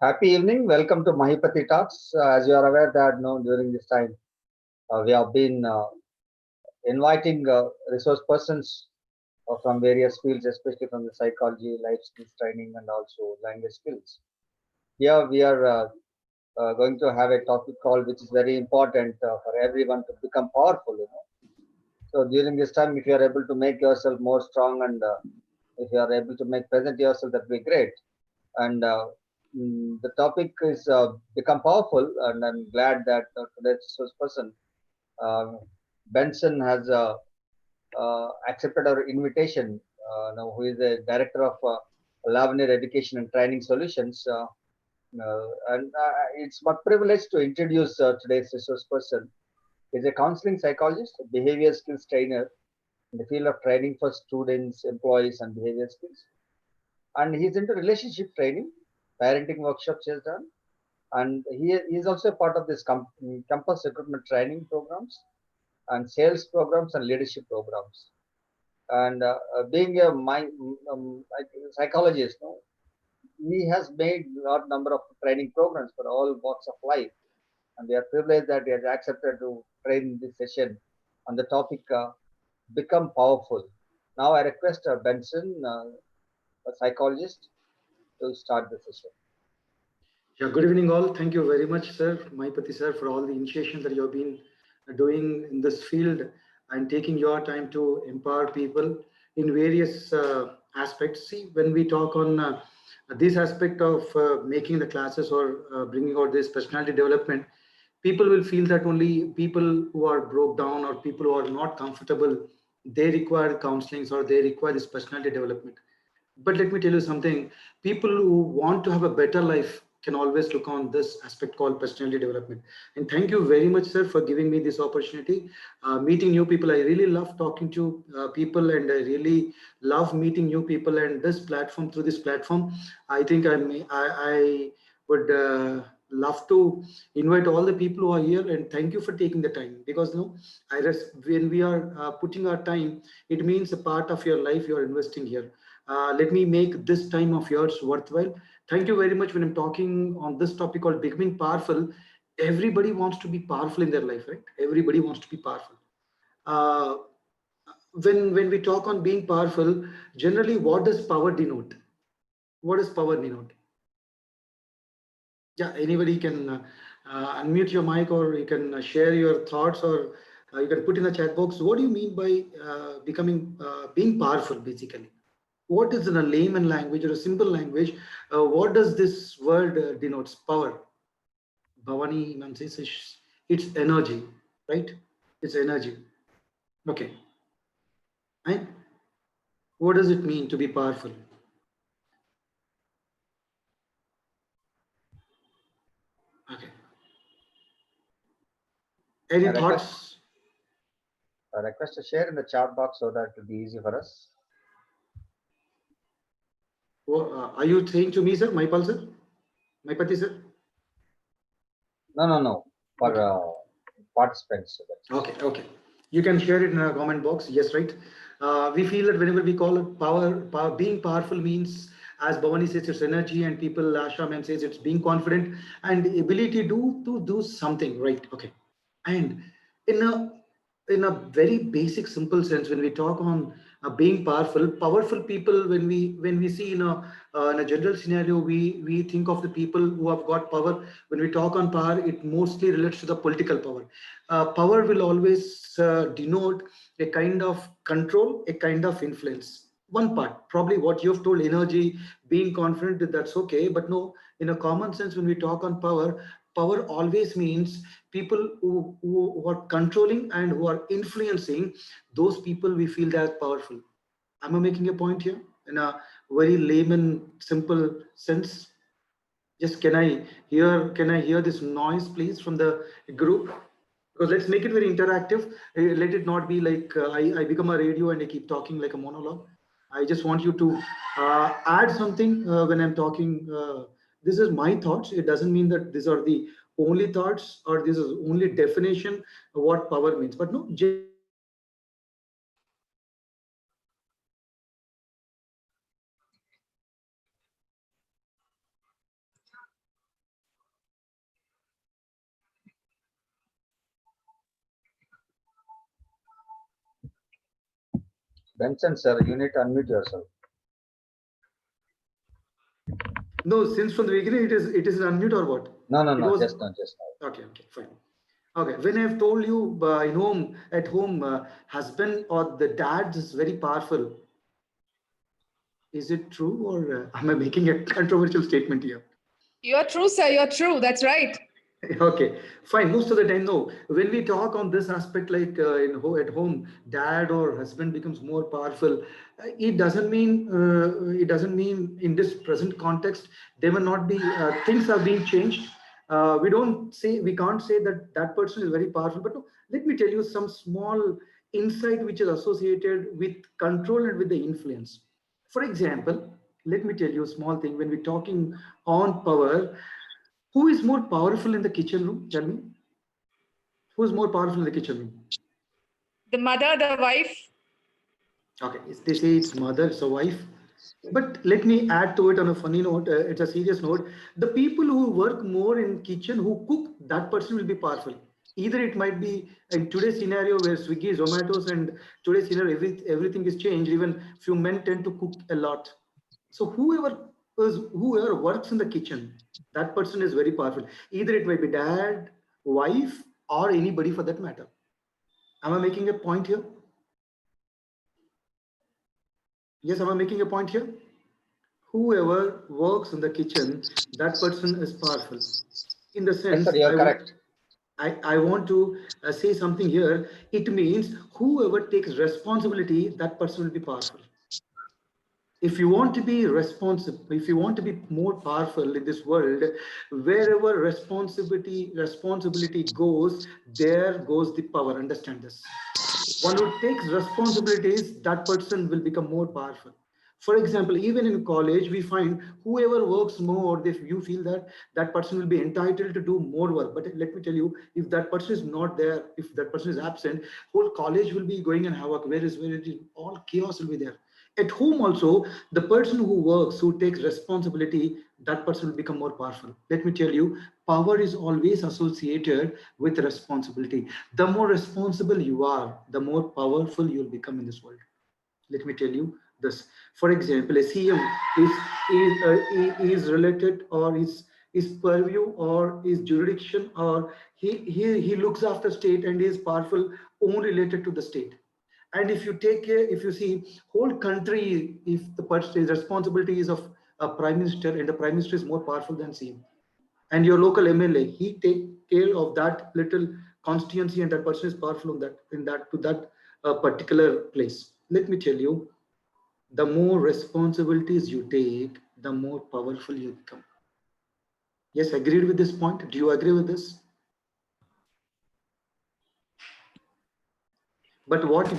Happy evening. Welcome to Mahipati Talks. As you are aware that during this time we have been inviting resource persons from various fields, especially from the psychology, life skills training, and also language skills. Here we are going to have a topic called, which is very important for everyone to become powerful. So during this time, if you are able to make yourself more strong and if you are able to make present yourself, that will be great. And the topic is become powerful, and I'm glad that today's resource person, uh, Benson, has accepted our invitation. Now, who is the director of Lavender Education and Training Solutions, and it's my privilege to introduce today's resource person. He's a counseling psychologist, a behavior skills trainer in the field of training for students, employees, and behavior skills. And he's into relationship training, parenting workshops he has done, and he is also a part of this campus recruitment training programs and sales programs and leadership programs. And being a like a psychologist, he has made lot number of training programs for all walks of life, and we are privileged that he has accepted to train this session on the topic become powerful. Now I request Benson, a psychologist, to start the session. Yeah, good evening, all. Thank you very much, sir, Mahipati sir, for all the initiation that you have been doing in this field and taking your time to empower people in various aspects. See, when we talk on this aspect of making the classes or bringing out this personality development, people will feel that only people who are broke down or people who are not comfortable, they require counselings or they require this personality development. But let me tell you something, people who want to have a better life can always look on this aspect called personality development. And thank you very much, sir, for giving me this opportunity. Meeting new people, I really love talking to people, and I really love meeting new people. And this platform, through this platform, I think I would love to invite all the people who are here, and thank you for taking the time, because when we are putting our time, it means a part of your life you are investing here. Let me make this time of yours worthwhile. Thank you very much. When I'm talking on this topic called becoming powerful, everybody wants to be powerful in their life, right? Everybody wants to be powerful. Uh, when we talk on being powerful, generally, what does power denote? What does power denote? Yeah, anybody can unmute your mic, or you can share your thoughts, or you can put in the chat box. What do you mean by being powerful, basically? What is in a layman language or a simple language? What does this word denotes? Power. Bhavani ma'am says it's energy, right? It's energy. Okay. And what does it mean to be powerful? Okay. I Any request, thoughts? I request to share in the chat box so that it will be easy for us. Are you saying to me, sir? Maipal sir? Maipati sir? No, no, no. For Okay. participants. So Okay, okay. You can share it in a comment box. Yes, right. We feel that whenever we call it power, being powerful means, as Bhavani says, it's energy, and people, Asha man says, it's being confident and ability to do something, right? Okay. And in a very basic, simple sense, when we talk on being powerful people, when we see in a general scenario, we think of the people who have got power. When we talk on power, it mostly relates to the political power. Power will always denote a kind of control, a kind of influence. One part, probably what you've told, energy, being confident, that's okay. But no, in a common sense, when we talk on power, power always means people who are controlling and who are influencing those people, we feel they are powerful. Am I making a point here in a very layman, simple sense? Just can I hear this noise, please, from the group? Because let's make it very interactive. Let it not be like I become a radio and I keep talking like a monologue. I just want you to add something when I'm talking. This is my thoughts. It doesn't mean that these are the only thoughts or this is only definition of what power means. But no, Benson, sir, you need to unmute yourself. No, since from the beginning it is an unmute or what? No, just now. Okay, fine. Okay, when I've told you at home, husband or the dad is very powerful. Is it true, or am I making a controversial statement here? You're true, sir. You're true. That's right. Okay, fine. Most of the time, no. When we talk on this aspect, like at home, dad or husband becomes more powerful. It doesn't mean in this present context there will not be things are being changed. We can't say that that person is very powerful. But no, let me tell you some small insight which is associated with control and with the influence. For example, let me tell you a small thing. When we're talking on power, who is more powerful in the kitchen room? Tell me. Who is more powerful in the kitchen room? The mother, the wife. Okay, they say it's mother, it's a wife. But let me add to it on a funny note. It's a serious note. The people who work more in kitchen, who cook, that person will be powerful. Either it might be in today's scenario where Swiggy, Zomatos, and today's scenario, everything is changed. Even few men tend to cook a lot. So whoever works in the kitchen, that person is very powerful. Either it might be dad, wife, or anybody for that matter. Am I making a point here? Yes, am I making a point here? Whoever works in the kitchen, that person is powerful. In the sense, Yes, sir, you're correct. I want to say something here. It means whoever takes responsibility, that person will be powerful. If you want to be responsible, if you want to be more powerful in this world, wherever responsibility goes, there goes the power. Understand this. One who takes responsibilities, that person will become more powerful. For example, even in college, we find whoever works more, if you feel that that person will be entitled to do more work. But let me tell you, if that person is not there, if that person is absent, whole college will be going in havoc. Where it is, all chaos will be there. At home also, the person who works, who takes responsibility, that person will become more powerful. Let me tell you, power is always associated with responsibility. The more responsible you are, the more powerful you'll become in this world. Let me tell you this. For example, a CM is related, or is purview, or is jurisdiction, or he looks after state and is powerful only related to the state. And if you take care, if you see whole country, if the responsibility is of a prime minister, and the prime minister is more powerful than CM, and your local MLA, he take care of that little constituency, and that person is powerful on that to that particular place. Let me tell you, the more responsibilities you take, the more powerful you become. Yes, agreed with this point. Do you agree with this? But what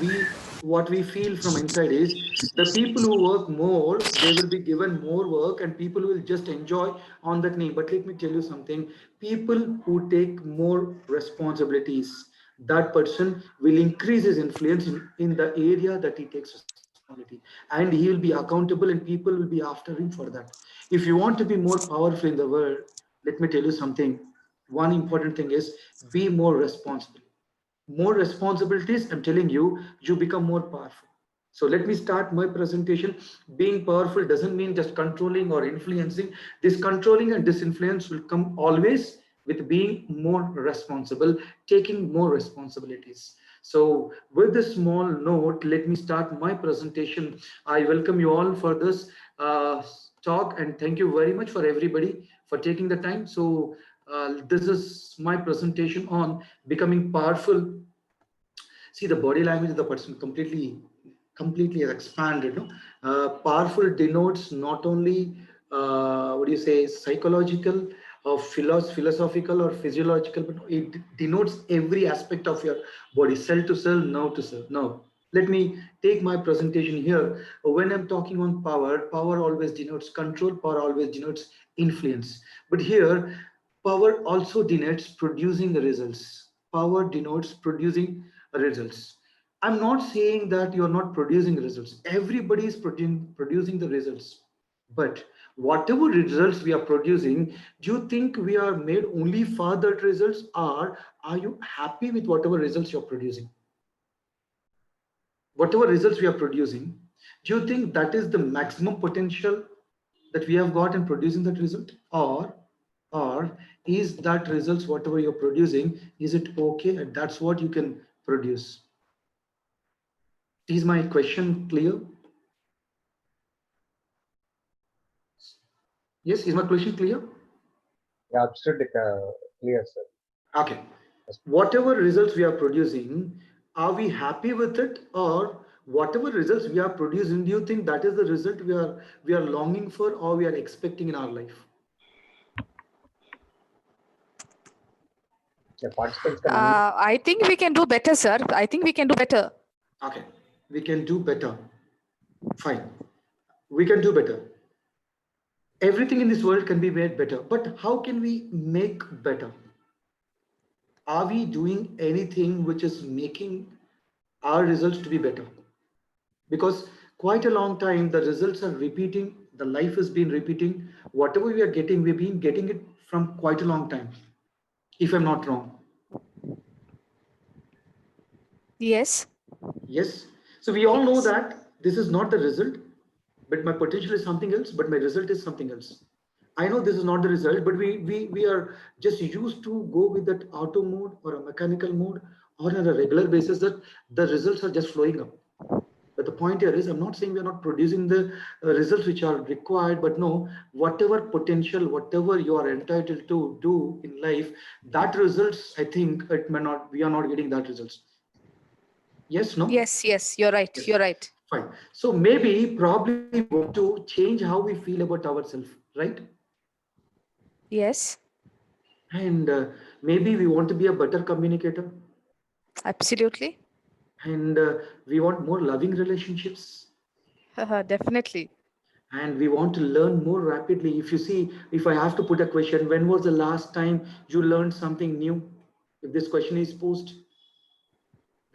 we feel from inside is the people who work more, they will be given more work, and people will just enjoy on that name. But let me tell you something, people who take more responsibilities, that person will increase his influence in the area that he takes responsibility, and he will be accountable, and people will be after him for that. If you want to be more powerful in the world, let me tell you something, one important thing is be more responsible. More responsibilities, I'm telling you, you become more powerful. So let me start my presentation. Being powerful doesn't mean just controlling or influencing. This controlling and this influence will come always with being more responsible, taking more responsibilities. So with this small note, let me start my presentation. I welcome you all for this talk, and thank you very much for everybody for taking the time. So this is my presentation on becoming powerful. See, the body language of the person completely expanded. No? Powerful denotes not only what do you say, psychological or philosophical or physiological, but it denotes every aspect of your body, cell to cell, nerve to cell. Now, let me take my presentation here. When I'm talking on power, power always denotes control, power always denotes influence. But here, power also denotes producing the results. Power denotes producing results. I'm not saying that you're not producing results. Everybody is producing the results. But whatever results we are producing, do you think we are made only for that results, or are you happy with whatever results you're producing? whatever results we are producing, do you think that is the maximum potential that we have got in producing that result, or is that results whatever you're producing, is it okay and that's what you can produce? Is my question clear? Yes, is my question clear? Yeah, absolutely clear, sir. Okay. Whatever results we are producing, are we happy with it, or whatever results we are producing, do you think that is the result we are longing for or we are expecting in our life? The participants can unmute. I think we can do better, sir. I think we can do better. Okay, we can do better. Fine, we can do better. Everything in this world can be made better, but how can we make better? Are we doing anything which is making our results to be better? Because quite a long time the results are repeating, the life has been repeating. Whatever we are getting, we've been getting it from quite a long time, if I'm not wrong. Yes. Yes, so we all know Yes. that this is not the result, but my potential is something else, but my result is something else. I know this is not the result, but we are just used to go with that auto mode or a mechanical mode or on a regular basis, that the results are just flowing up. But the point here is, I'm not saying we're not producing the results which are required, but no, whatever potential, whatever you are entitled to do in life, that results, I think it may not, we are not getting that results. Yes, no? Yes. Yes. You're right. Yes. You're right. Fine. So maybe probably we want to change how we feel about ourselves, right? Yes. And maybe we want to be a better communicator, Absolutely. and we want more loving relationships, Definitely. and we want to learn more rapidly. If you see, if I have to put a question, when was the last time you learned something new? If this question is posed,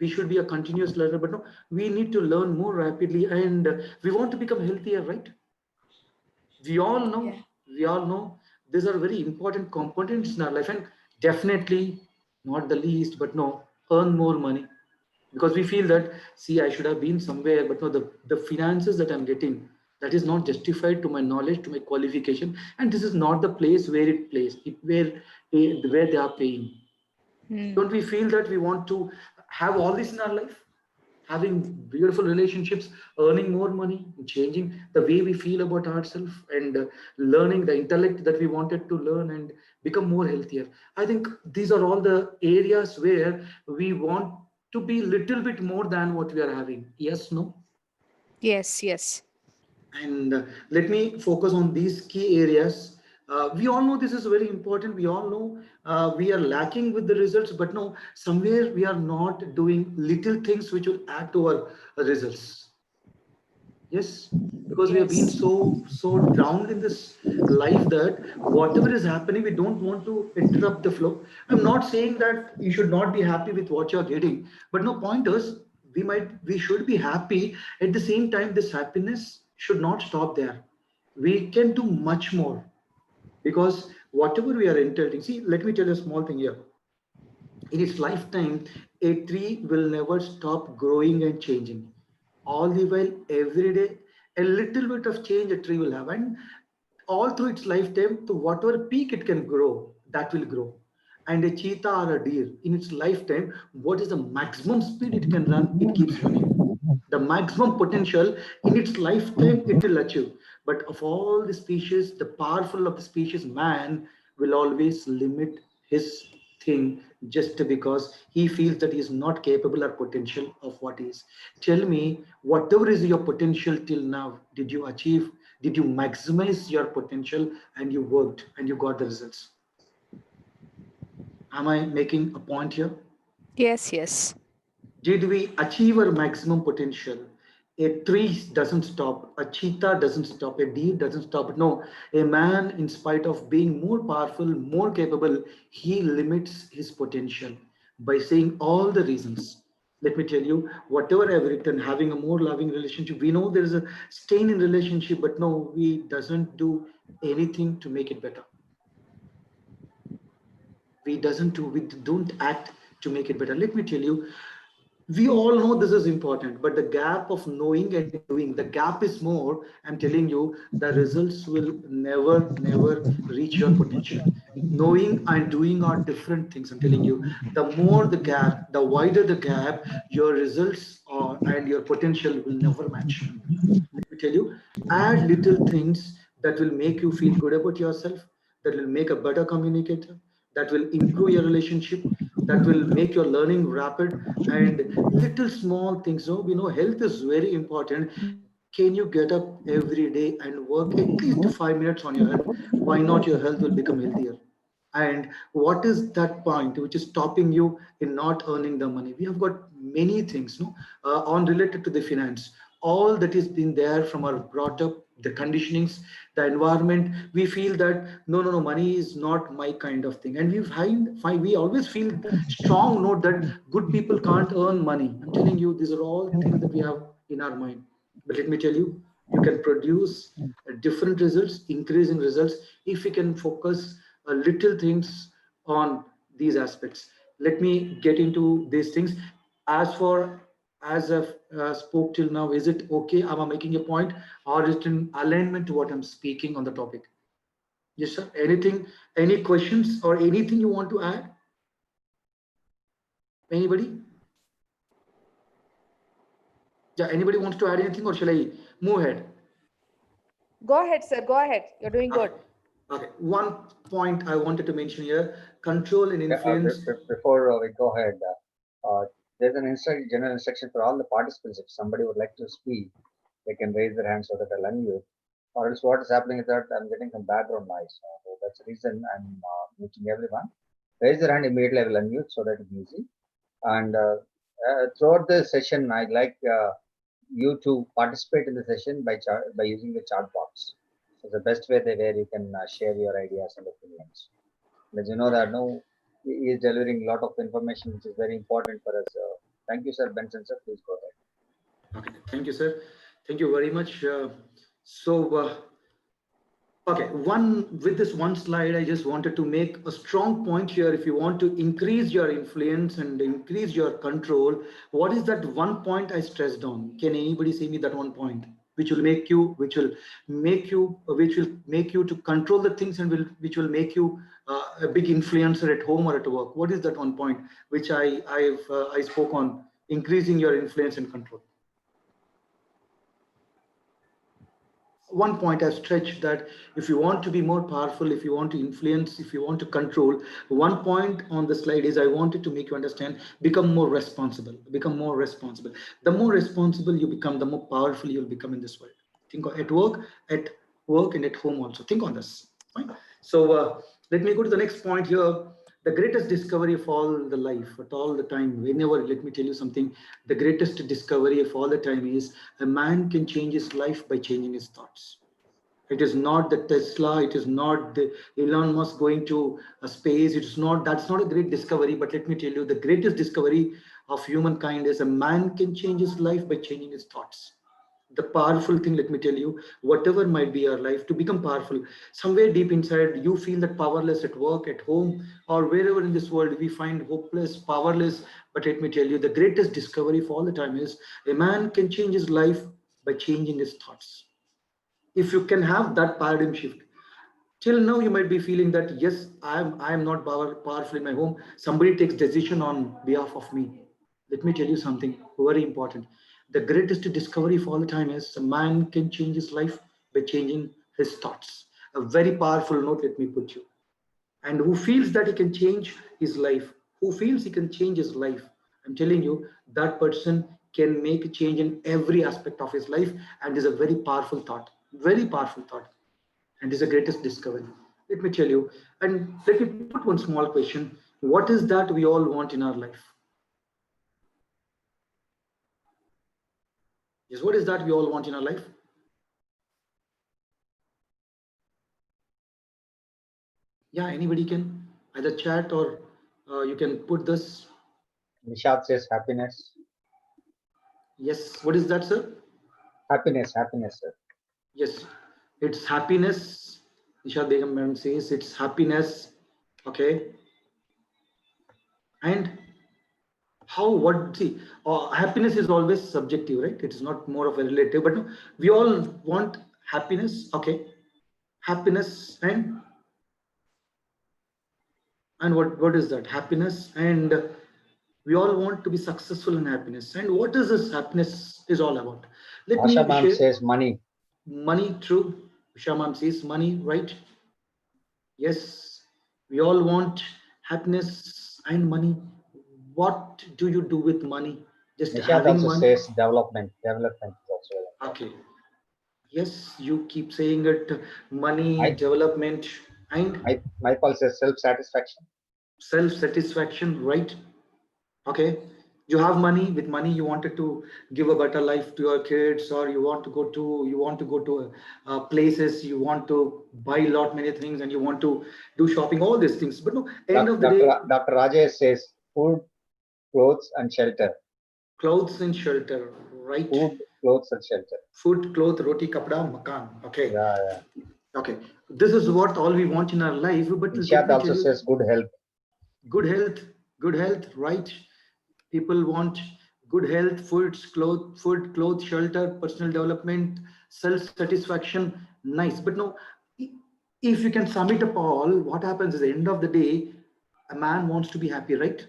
we should be a continuous learner, but no, we need to learn more rapidly, and we want to become healthier, right? We all know, Yeah. we all know these are very important components in our life, and definitely not the least, but no, earn more money, because we feel that, see, I should have been somewhere, but no, the finances that I'm getting, that is not justified to my knowledge, to my qualification, and this is not the place where it plays it, where they are paying. Hmm. Don't we feel that we want to have all this in our life, having beautiful relationships, earning more money, changing the way we feel about ourselves, and learning the intellect that we wanted to learn and become more healthier? I think these are all the areas where we want to be little bit more than what we are having. Yes, no? Yes. Yes. And let me focus on these key areas. We all know this is very important. We all know we are lacking with the results, but no, somewhere we are not doing little things which will add to our results. Yes, because we have been Yes. so drowned in this life that whatever is happening, we don't want to interrupt the flow. I'm not saying that you should not be happy with what you're getting, but no, point is, we should be happy. At the same time, this happiness should not stop there. We can do much more, because whatever we are entitled. See, let me tell you a small thing here. In its lifetime, a tree will never stop growing and changing. All the while, every day, a little bit of change a tree will have. And all through its lifetime, to whatever peak it can grow, that will grow. And a cheetah or a deer, in its lifetime, what is the maximum speed it can run? It keeps running. The maximum potential in its lifetime it will achieve. But of all the species, the powerful of the species, man, will always limit his thing just because he feels that he is not capable or potential of what he is. Tell me, whatever is your potential till now, did you achieve? Did you maximize your potential and you worked and you got the results? Am I making a point here? Yes. Yes. Did we achieve our maximum potential? A tree doesn't stop, a cheetah doesn't stop, a deer doesn't stop. No, a man, in spite of being more powerful, more capable, he limits his potential by saying all the reasons. Let me tell you, whatever I've written, having a more loving relationship, we know there is a stain in relationship, but no, we doesn't do anything to make it better. We don't act to make it better. Let me tell you, We all know this is important, but the gap of knowing and doing, the gap is more. I'm telling you, the results will never reach your potential. Knowing and doing are different things. I'm telling you, the more the gap, the wider the gap, your results are, and your potential will never match. Let me tell you, add little things that will make you feel good about yourself, that will make a better communicator, that will improve your relationship, that will make your learning rapid, and little small things. So we know health is very important. Can you get up every day and work at least 5 minutes on your health? Why not? Your health will become healthier. And what is that point which is stopping you in not earning the money? We have got many things, no, on related to the finance. All that is been there from our brought up, the conditionings, the environment. We feel that no, money is not my kind of thing, and we find we always feel strong note that good people can't earn money. I'm telling you, these are all things that we have in our mind. But let me tell you, you can produce different results, increasing results, if we can focus little things on these aspects. Let me get into these things. As for as I've spoke till now, is it okay? Am I making a point, or is it in alignment to what I'm speaking on the topic? Yes, sir. Anything, any questions or anything you want to add? Anybody? Yeah, anybody wants to add anything, or shall I move ahead? Go ahead, sir. Go ahead. You're doing Okay. good. Okay. One point I wanted to mention here: control and Yeah, influence. before we go ahead, there's an general instruction for all the participants. If somebody would like to speak, they can raise their hand so that I'll unmute. Or else what is happening is that I'm getting some background noise. So that's the reason I'm muting everyone. Raise your hand immediately, I will unmute so that it's easy. And throughout the session, I'd like you to participate in the session by using the chat box. It's the best way where you can share your ideas and opinions. As you know that no, he is delivering a lot of information which is very important for us. Thank you, sir. Benson, sir, please go ahead. Okay, thank you, sir. Thank you very much. Okay, one with this one slide, I just wanted to make a strong point here. If you want to increase your influence and increase your control, what is that one point I stressed on? Can anybody say me that one point, which will make you, which will make you to control the things, and which will make you a big influencer at home or at work? What is that one point which I spoke on increasing your influence and control? One point I've stretched that if you want to be more powerful, if you want to influence, if you want to control, one point on the slide is I wanted to make you understand, become more responsible, become more responsible. The more responsible you become, the more powerful you'll become in this world. Think at work and at home also. Think on this. Fine. So let me go to the next point here. The greatest discovery of all the life, at all the time, whenever, let me tell you something, the greatest discovery of all the time is a man can change his life by changing his thoughts. It is not the Tesla, it is not the Elon Musk going to space. It's not, that's not a great discovery. But let me tell you, the greatest discovery of humankind is a man can change his life by changing his thoughts. The powerful thing, let me tell you, whatever might be your life, to become powerful, somewhere deep inside, you feel that powerless at work, at home, or wherever in this world we find hopeless, powerless. But let me tell you, the greatest discovery of all the time is a man can change his life by changing his thoughts. If you can have that paradigm shift, till now you might be feeling that yes, I am not powerful in my home, somebody takes decision on behalf of me. Let me tell you something very important. The greatest discovery of all the time is a man can change his life by changing his thoughts. A very powerful note, let me put you. And who feels that he can change his life, who feels he can change his life, I'm telling you, that person can make a change in every aspect of his life. And is a very powerful thought, very powerful thought, and is the greatest discovery. Let me tell you, and let me put one small question. What is that we all want in our life? Yes, what is that we all want in our life? Yeah, anybody can either chat or you can put this. Nishad says happiness. Yes, what is that, sir? Happiness, sir. Yes, it's happiness. Nisha Begum madam says it's happiness. Okay. And happiness is always subjective, right? It is not more of a relative, but no, we all want happiness. Okay, happiness and what is that? Happiness, and we all want to be successful in happiness. And what is this happiness is all about? Let Asha me ma'am share. says money. Money, true. Shamam says money, right? Yes, we all want happiness and money. What do you do with money? Just Nishad having also money? says development. Development is also very important. Okay. Yes, you keep saying it. Money, My, development, and my pulse says self-satisfaction. self-satisfaction, right? Okay. You have money. With money, you wanted to give a better life to your kids, or you want to go to places. You want to buy a lot many things, and you want to do shopping. All these things. But no, end of the day, Dr. Rajesh says food, clothes, and shelter. clothes and shelter, right? Food, clothes, and shelter. Food, cloth, roti, kapda, makan. Okay. Yeah, yeah. Okay. This is what all we want in our life. But let Nishad me tell also you, says good health. good health, right? People want good health, food, clothes, shelter, personal development, self-satisfaction. Nice. But no, if you can sum it up all, what happens is at the end of the day, a man wants to be happy, right?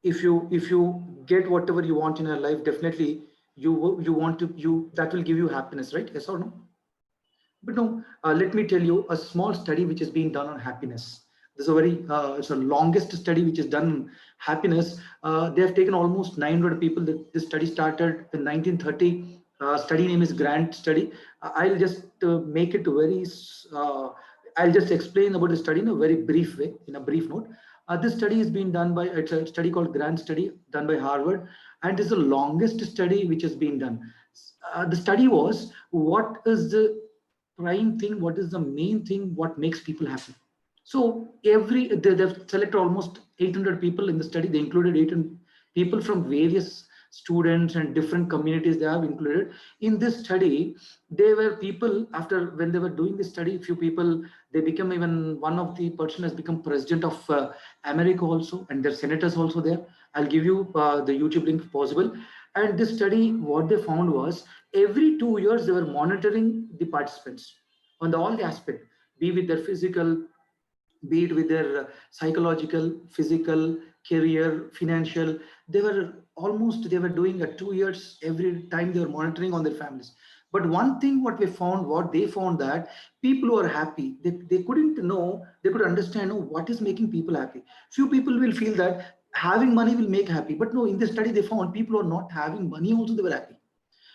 If you get whatever you want in your life, definitely you want to you that will give you happiness, right? Yes or no? But no, let me tell you a small study which is being done on happiness. This is a very it's a longest study which is done on happiness. They have taken almost 900 people. This study started in 1930. Study name is Grant study. I'll just make it very. I'll just explain about the study in a very brief way, in a brief note. This study is being done by, it's a study called Grant study done by Harvard, and is the longest study which has been done. The study was, what is the prime thing, what is the main thing, what makes people happy. So they've selected almost 800 people in the study. They included 800 people from various students and different communities. They have included in this study. They were people, after when they were doing this study, few people, they become, even one of the person has become president of America also, and their senators also there. I'll give you the YouTube link if possible. And this study, what they found was, every 2 years they were monitoring the participants on all the aspect, be with their physical, be it with their psychological, physical, career, financial. They were doing 2 years, every time they were monitoring on their families. But one thing what they found, that people who are happy, they couldn't know, they could understand, what is making people happy. Few people will feel that having money will make happy, but no, in this study they found people who are not having money also, they were happy.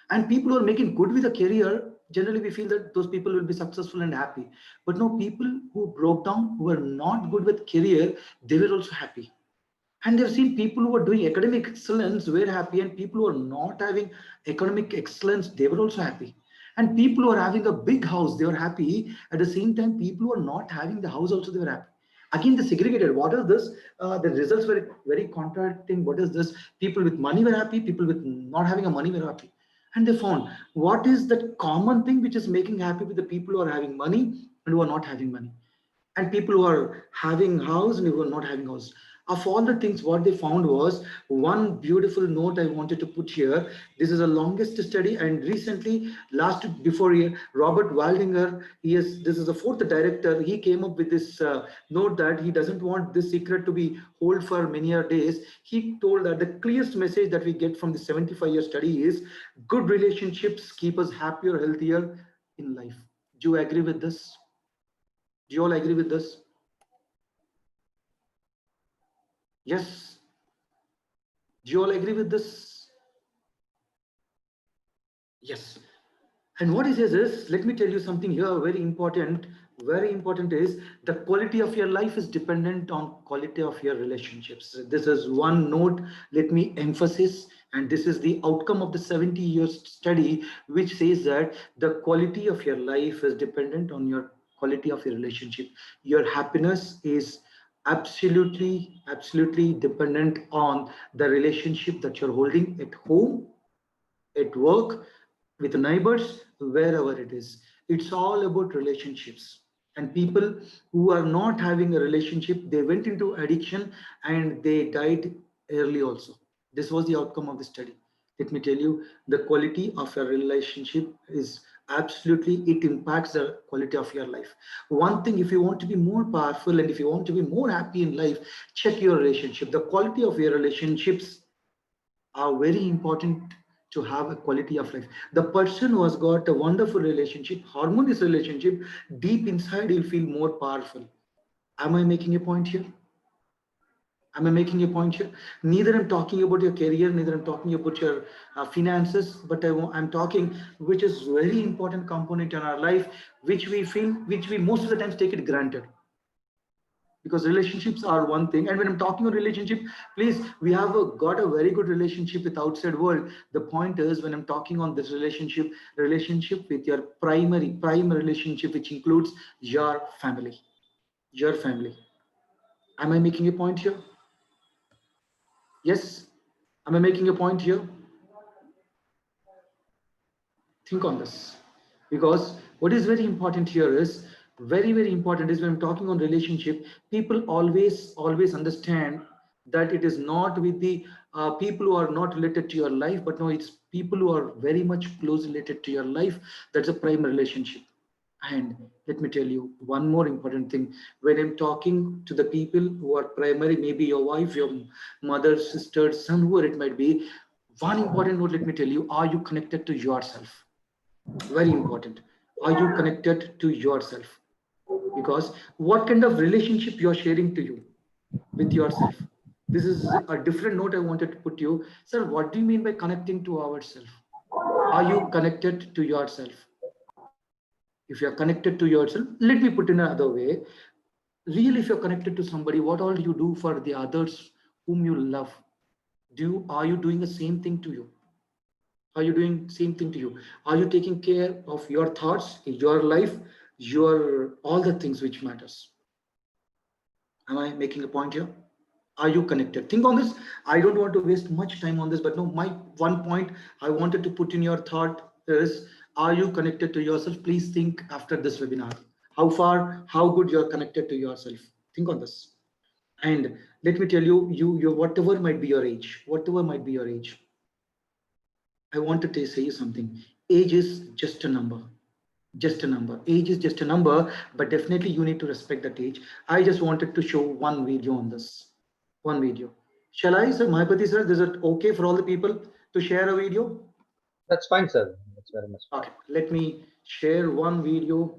And people who are making good with a career, generally we feel that those people will be successful and happy. But no, people who broke down, who were not good with career, they were also happy. And they've seen people who are doing academic excellence were happy, and people who are not having economic excellence, they were also happy. And people who are having a big house, they were happy. At the same time, people who are not having the house also, they were happy. Again, they segregated. What is this? The results were very contradicting. What is this? People with money were happy, people with not having a money were happy. And they found, what is the common thing which is making happy with the people who are having money and who are not having money, and people who are having house and who are not having house. Of all the things, what they found was one beautiful note I wanted to put here. This is the longest study, and recently, last before year, Robert Waldinger, this is the fourth director. He came up with this note that he doesn't want this secret to be hold for many days. He told that the clearest message that we get from the 75-year study is, good relationships keep us happier, healthier in life. Do you agree with this? Do you all agree with this? Yes. Do you all agree with this? Yes. And what he says is, let me tell you something here, very important is, the quality of your life is dependent on quality of your relationships. This is one note, let me emphasize, and this is the outcome of the 70 years study, which says that the quality of your life is dependent on your quality of your relationship. Your happiness is absolutely dependent on the relationship that you're holding at home, at work, with neighbors, wherever it is. It's all about relationships. And people who are not having a relationship, they went into addiction and they died early also. This was the outcome of the study. Let me tell you, the quality of your relationship is absolutely, it impacts the quality of your life. One thing, if you want to be more powerful and if you want to be more happy in life, check your relationship. The quality of your relationships are very important to have a quality of life. The person who has got a wonderful relationship, harmonious relationship, deep inside, he'll feel more powerful. Am I making a point here? Am I making a point here? Neither I'm talking about your career, neither I'm talking about your finances, but I'm talking which is very important component in our life, which we feel, which we most of the times take it granted. Because relationships are one thing, and when I'm talking about relationship, please, we have got a very good relationship with outside world. The point is, when I'm talking on this relationship with your prime relationship, which includes your family. Am I making a point here? Yes. Am I making a point here? Think on this, because what is very important here is very important is, when I'm talking on relationship, people always understand that it is not with the people who are not related to your life, but no, it's people who are very much close related to your life. That's a prime relationship. And let me tell you one more important thing. When I'm talking to the people who are primary, maybe your wife, your mother, sister, son, whoever it might be, one important note, let me tell you, are you connected to yourself? Very important. Are you connected to yourself? Because what kind of relationship you're sharing to you with yourself? This is a different note I wanted to put you. Sir, what do you mean by connecting to ourselves? Are you connected to yourself? If you're connected to yourself, let me put in another way. Really, if you're connected to somebody, what all do you do for the others whom you love? Are you doing the same thing to you? Are you doing same thing to you? Are you taking care of your thoughts, your life, your all the things which matters? Am I making a point here? Are you connected? Think on this. I don't want to waste much time on this, but no, my one point I wanted to put in your thought is, are you connected to yourself? Please think after this webinar. How far, how good you're connected to yourself. Think on this. And let me tell you, you whatever might be your age, I want to say you something. Age is just a number. Just a number. Age is just a number, but definitely you need to respect that age. I just wanted to show one video on this. One video. Shall I, sir, Mahapati sir, is it okay for all the people to share a video? That's fine, sir. That's very much fine. Okay, let me share one video.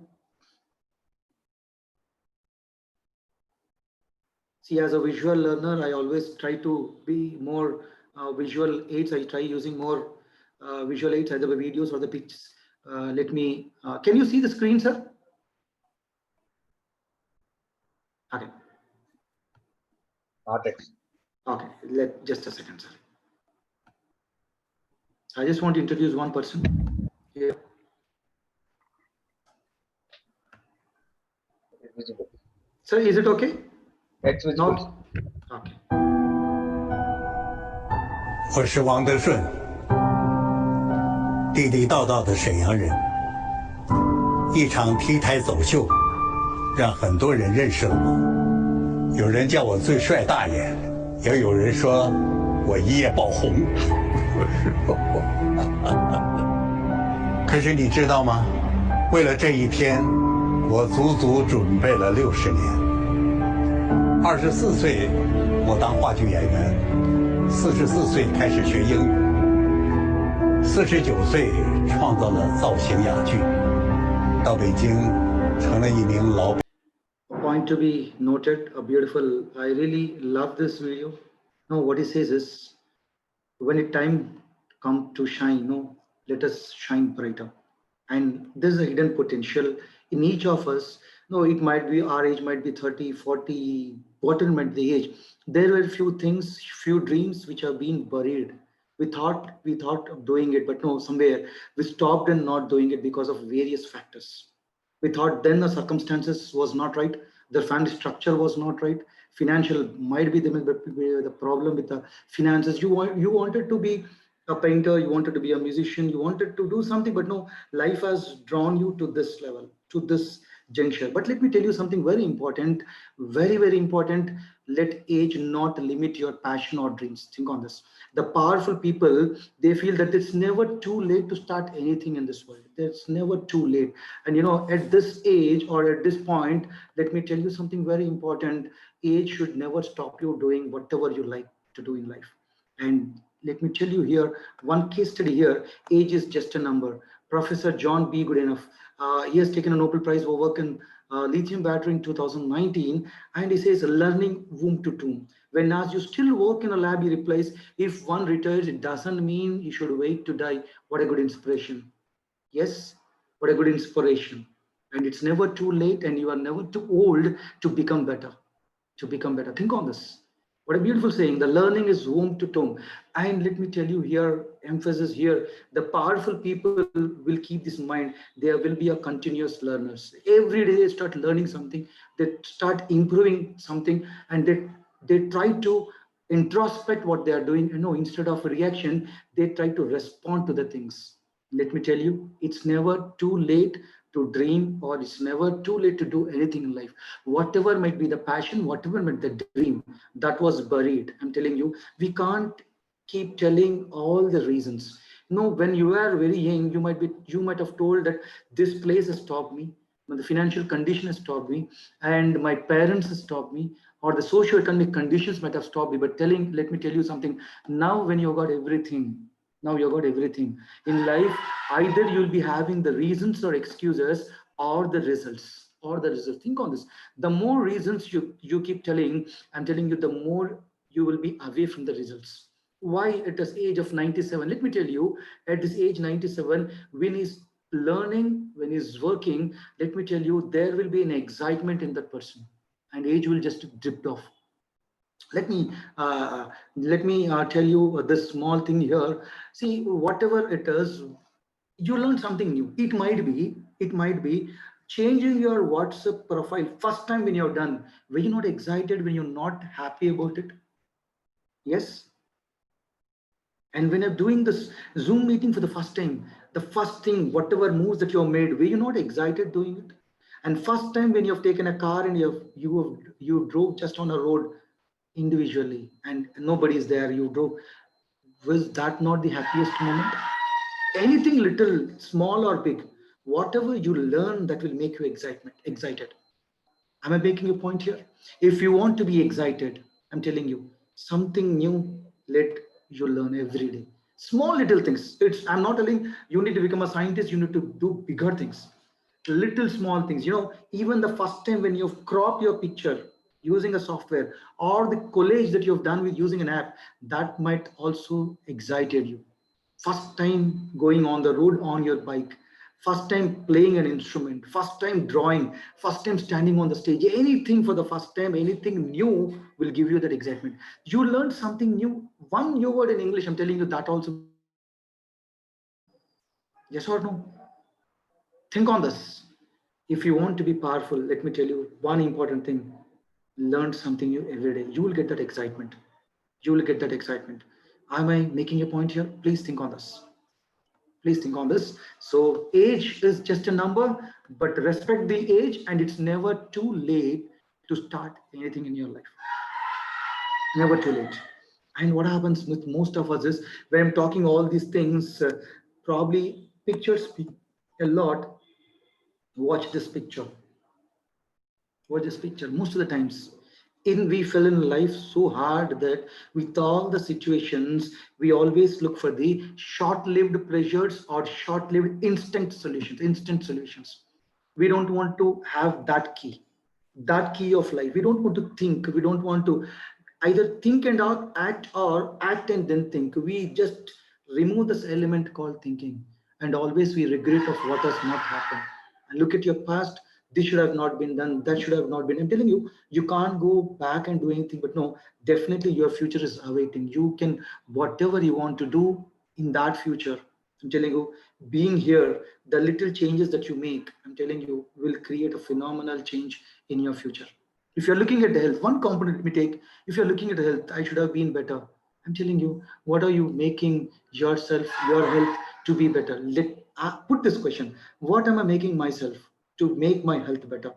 See, as a visual learner, I always try to be more visual aids. I try using more visual aids, either the videos or the pictures. Can you see the screen, sir? Okay. Okay, just a second, sir. I just want to introduce one person here. It's visible. Sir, is it okay? It's visible. No? Okay. 我是王德顺，地地道道的沈阳人。一场 T 台走秀，让很多人认识了我。有人叫我最帅大爷，也有人说我一夜爆红。可是你知道吗？为了这一天，我足足准备了60年。24岁，我当话剧演员；44岁开始学英语；49岁创造了造型哑剧，到北京成了一名老。Point to be noted, a beautiful. I really love this video. No, what he says is, when it time come to shine, no, let us shine brighter. And there's a hidden potential in each of us. No, it might be our age, might be 30, 40, whatever might be the age. There were few things, few dreams which have been buried. We thought of doing it, but no, somewhere we stopped and not doing it because of various factors. We thought then the circumstances was not right, the family structure was not right, financial might be the problem with the finances. You wanted to be a painter, you wanted to be a musician, you wanted to do something, but no, life has drawn you to this level, to this juncture. But let me tell you something very important, very, very important. Let age not limit your passion or dreams. Think on this. The powerful people, they feel that it's never too late to start anything in this world. It's never too late. And at this age or at this point, let me tell you something very important. Age should never stop you doing whatever you like to do in life. And let me tell you here, one case study here, age is just a number. Professor John B. Goodenough, he has taken a Nobel Prize for work in lithium battery in 2019, and he says learning womb to tomb. When as you still work in a lab, he replies, if one retires, it doesn't mean you should wait to die. What a good inspiration. Yes, what a good inspiration. And it's never too late, and you are never too old to become better. To become better. Think on this. What a beautiful saying. The learning is womb to tomb. And let me tell you here, emphasis here, the powerful people will keep this in mind. There will be a continuous learners. Every day they start learning something, they start improving something, and they try to introspect what they are doing. Instead of reaction, they try to respond to the things. Let me tell you, it's never too late to dream, or it's never too late to do anything in life. Whatever might be the passion, whatever might be the dream that was buried, I'm telling you, we can't keep telling all the reasons. When you are very young, you might have told that this place has stopped me, the financial condition has stopped me, and my parents have stopped me, or the socio-economic conditions might have stopped me. But let me tell you something. Now when you got everything, in life, either you'll be having the reasons or excuses, or the results. Think on this. The more reasons you keep telling, I'm telling you, the more you will be away from the results. Why at this age of 97? Let me tell you, at this age 97, when he's learning, when he's working, let me tell you, there will be an excitement in that person, and age will just drift off. Let me tell you this small thing here. See, whatever it is, you learn something new. It might be changing your WhatsApp profile. First time when you're done, were you not excited, when you're not happy about it? Yes. And when you're doing this Zoom meeting for the first time, the first thing, whatever moves that you've made, were you not excited doing it? And first time when you've taken a car and you drove just on a road individually and nobody is there, you drove, was that not the happiest moment? Anything little, small or big, whatever you learn, that will make you excited. Am I making a point here? If you want to be excited, I'm telling you, something new, let you learn every day. Small little things. I'm not telling you need to become a scientist, you need to do bigger things. Little small things. Even the first time when you've cropped your picture using a software, or the collage that you've done with using an app, that might also excited you. First time going on the road on your bike, first time playing an instrument, first time drawing, first time standing on the stage, anything for the first time, anything new will give you that excitement. You learned something new, one new word in English, I'm telling you, that also. Yes or no? Think on this. If you want to be powerful, let me tell you one important thing. Learn something new every day. You will get that excitement. You will get that excitement. Am I making a point here? Please think on this. Please think on this. So age is just a number, but respect the age, and it's never too late to start anything in your life. Never too late. And what happens with most of us is, when I'm talking all these things, probably pictures speak a lot. Watch this picture. Watch this picture. Most of the times, we fell in life so hard that with all the situations, we always look for the short-lived pleasures or short-lived instant solutions. We don't want to have that key of life. We don't want to think. We don't want to either think and act, or act and then think. We just remove this element called thinking, and always we regret of what has not happened. And look at your past. This should have not been done. That should have not been. I'm telling you, you can't go back and do anything. But no, definitely your future is awaiting. You can, whatever you want to do in that future, I'm telling you, being here, the little changes that you make, I'm telling you, will create a phenomenal change in your future. If you're looking at the health, one component we take, if you're looking at the health, I should have been better. I'm telling you, what are you making yourself, your health to be better? Put this question, what am I making myself? to make my health better.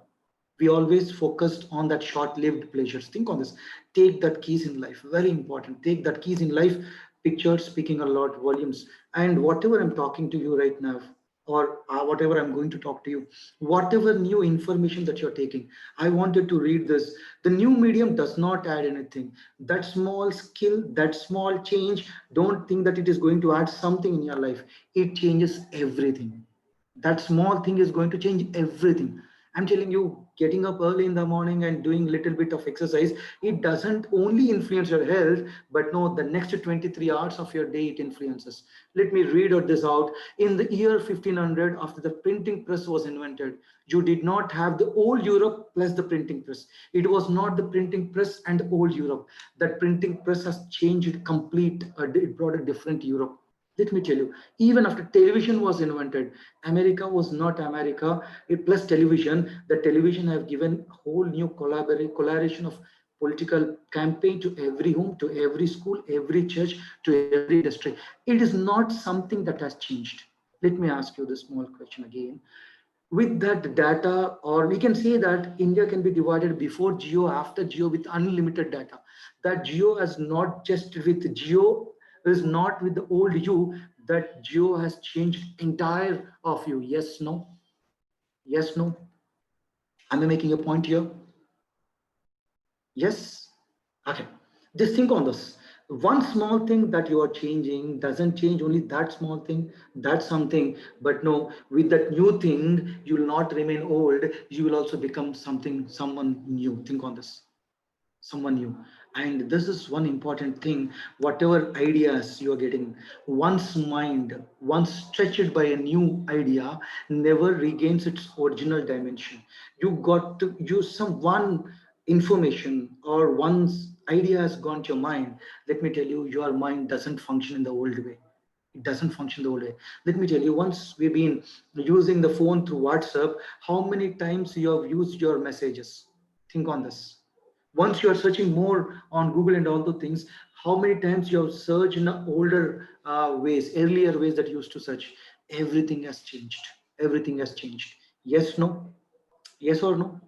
We always focused on that short-lived pleasures. Think on this. Take that keys in life. Very important. Take that keys in life. Pictures speaking a lot, volumes. And whatever I'm talking to you right now, or whatever I'm going to talk to you, whatever new information that you're taking, I wanted to read this. The new medium does not add anything. That small skill, that small change, don't think that it is going to add something in your life. It changes everything. That small thing is going to change everything. I'm telling you, getting up early in the morning and doing little bit of exercise, it doesn't only influence your health, but no, the next 23 hours of your day it influences. Let me read this out. In the year 1500, after the printing press was invented, you did not have the old Europe plus the printing press. It was not the printing press and the old Europe. That printing press has changed complete, it brought a different Europe. Let me tell you, even after television was invented, America was not America. Plus television, the television have given a whole new collaboration of political campaign to every home, to every school, every church, to every industry. It is not something that has changed. Let me ask you this small question again. With that data, or we can say that India can be divided before Geo, after Geo, with unlimited data. That Geo has not just with Geo, is not with the old you, that Geo has changed entire of you. Yes, no? Yes, no? Am I making a point here? Yes? Okay. Just think on this. One small thing that you are changing doesn't change only that small thing, that's something, but no, with that new thing, you will not remain old, you will also become someone new. Think on this. Someone new. And this is one important thing. Whatever ideas you are getting, one's mind, once stretched by a new idea, never regains its original dimension. You got to use some one information, or one's idea has gone to your mind. Let me tell you, your mind doesn't function in the old way. It doesn't function the old way. Let me tell you, once we've been using the phone through WhatsApp, how many times you have used your messages? Think on this. Once you are searching more on Google and all those things, how many times you have searched in older ways, earlier ways that you used to search? Everything has changed. Everything has changed. Yes, no? Yes or no?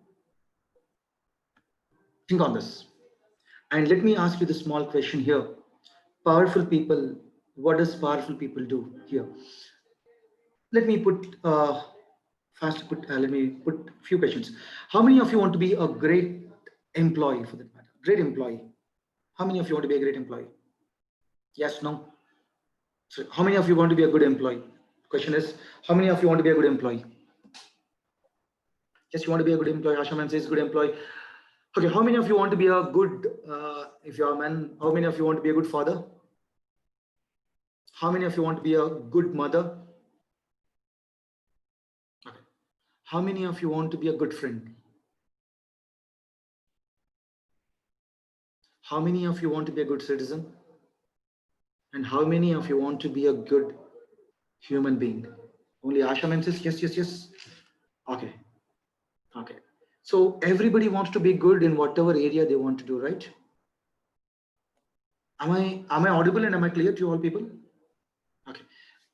Think on this. And let me ask you the small question here. Powerful people, what does powerful people do here? Let me put let me put a few questions. How many of you want to be a great employee, for that matter? Great employee. How many of you want to be a great employee? Yes, no? So how many of you want to be a good employee? Question is, how many of you want to be a good employee? Yes, you want to be a good employee. Ashaman says good employee. Okay, how many of you want to be a good, if you're a man, how many of you want to be a good father? How many of you want to be a good mother? Okay. How many of you want to be a good friend? How many of you want to be a good citizen? And how many of you want to be a good human being? Only Ashaman says yes, yes, yes. Okay. Okay. So everybody wants to be good in whatever area they want to do, right? Am I audible and am I clear to all people? Okay.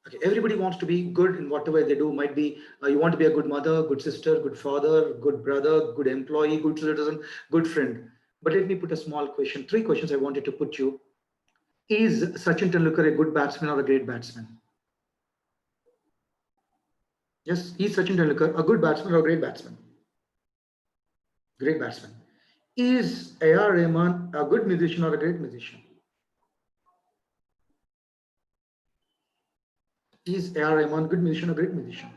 Okay. Everybody wants to be good in whatever they do. Might be you want to be a good mother, good sister, good father, good brother, good employee, good citizen, good friend. But let me put a small question. 3 questions I wanted to put you. Is Sachin Tendulkar a good batsman or a great batsman? Yes, is Sachin Tendulkar a good batsman or a great batsman? Great batsman. Is A.R. Rahman a good musician or a great musician? Is A.R. Rahman a good musician or a great musician?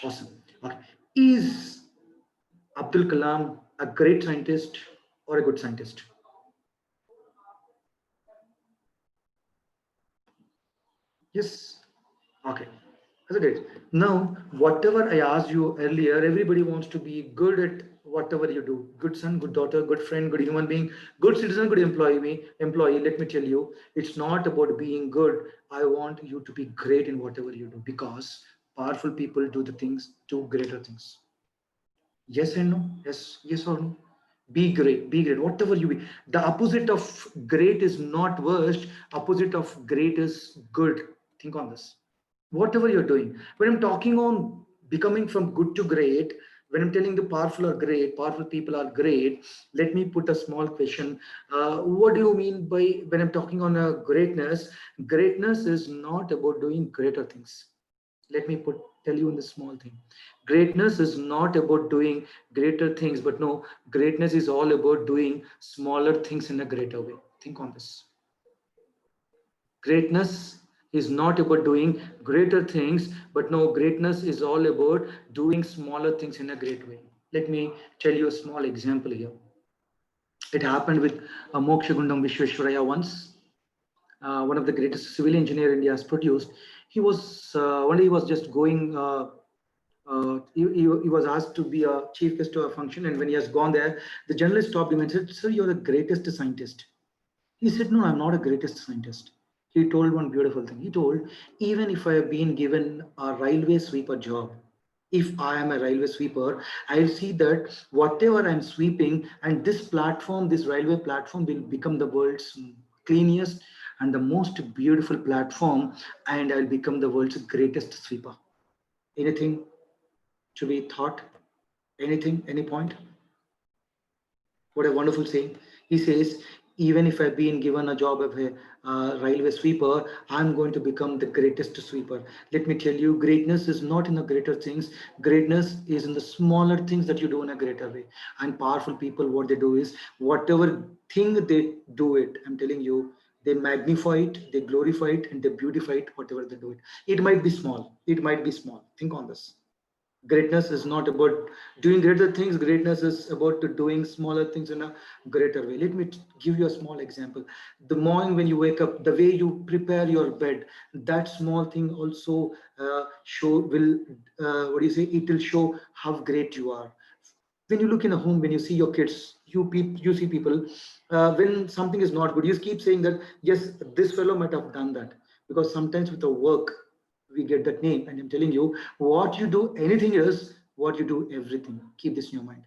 Awesome. Okay. Is Abdul Kalam a great scientist or a good scientist? Yes. Okay. That's great. Now, whatever I asked you earlier, everybody wants to be good at whatever you do. Good son, good daughter, good friend, good human being, good citizen, good employee. Let me tell you, it's not about being good. I want you to be great in whatever you do, because powerful people do the things, do greater things. Yes and no? Yes, yes or no? Be great, be great, whatever you be. The opposite of great is not worst. Opposite of great is good. Think on this. Whatever you're doing. When I'm talking on becoming from good to great. When I'm telling the powerful are great, powerful people are great, let me put a small question. What do you mean by when I'm talking on a greatness? Greatness is not about doing greater things. Let me tell you in the small thing. Greatness is not about doing greater things, but no, greatness is all about doing smaller things in a greater way. Think on this. Greatness is not about doing greater things, but no, greatness is all about doing smaller things in a great way. Let me tell you a small example here. It happened with Mokshagundam Vishweshwaraya once, one of the greatest civil engineer India has produced. He was one day he was just going. He was asked to be a chief guest to a function, and when he has gone there, the journalist stopped him and said, "Sir, you're the greatest scientist." He said, "No, I'm not a greatest scientist." He told one beautiful thing. He told, "Even if I have been given a railway sweeper job, if I am a railway sweeper, I'll see that whatever I'm sweeping, and this platform, this railway platform will become the world's cleanest and the most beautiful platform, and I'll become the world's greatest sweeper." Anything to be thought? Anything, any point? What a wonderful saying. He says, even if I've been given a job of a railway sweeper, I'm going to become the greatest sweeper. Let me tell you, greatness is not in the greater things. Greatness is in the smaller things that you do in a greater way. And powerful people, what they do is, whatever thing they do it, I'm telling you, they magnify it, they glorify it, and they beautify it, whatever they do it. It might be small. It might be small. Think on this. Greatness is not about doing greater things. Greatness is about doing smaller things in a greater way. Let me give you a small example. The morning when you wake up, the way you prepare your bed, that small thing also what do you say, it will show how great you are. When you look in a home, when you see your kids, you see people, when something is not good, you keep saying that, yes, this fellow might have done that, because sometimes with the work we get that name. And I'm telling you, what you do anything is what you do everything. Keep this in your mind.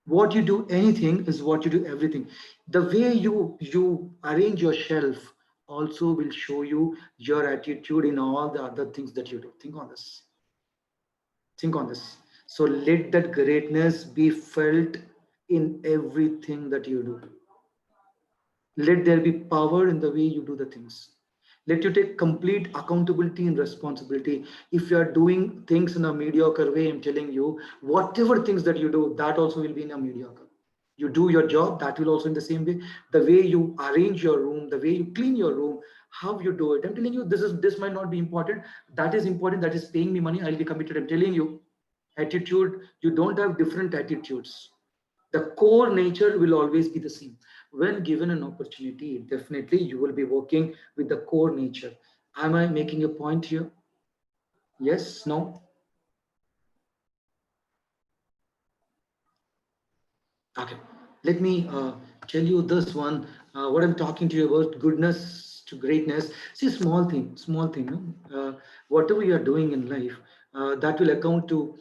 What you do anything is what you do everything. The way you arrange your shelf also will show you your attitude in all the other things that you do. Think on this. Think on this. So let that greatness be felt in everything that you do. Let there be power in the way you do the things. Let you take complete accountability and responsibility. If you are doing things in a mediocre way, I'm telling you, whatever things that you do, that also will be in a mediocre. You do your job, that will also in the same way. The way you arrange your room, the way you clean your room, how you do it. I'm telling you, this might not be important. That is important. That is paying me money. I'll be committed. I'm telling you, attitude, you don't have different attitudes. The core nature will always be the same. When given an opportunity, definitely you will be working with the core nature. Am I making a point here? Yes, no? Okay, let me tell you this one. What I'm talking to you about, goodness to greatness. See, small thing. No? Whatever you are doing in life, that will account to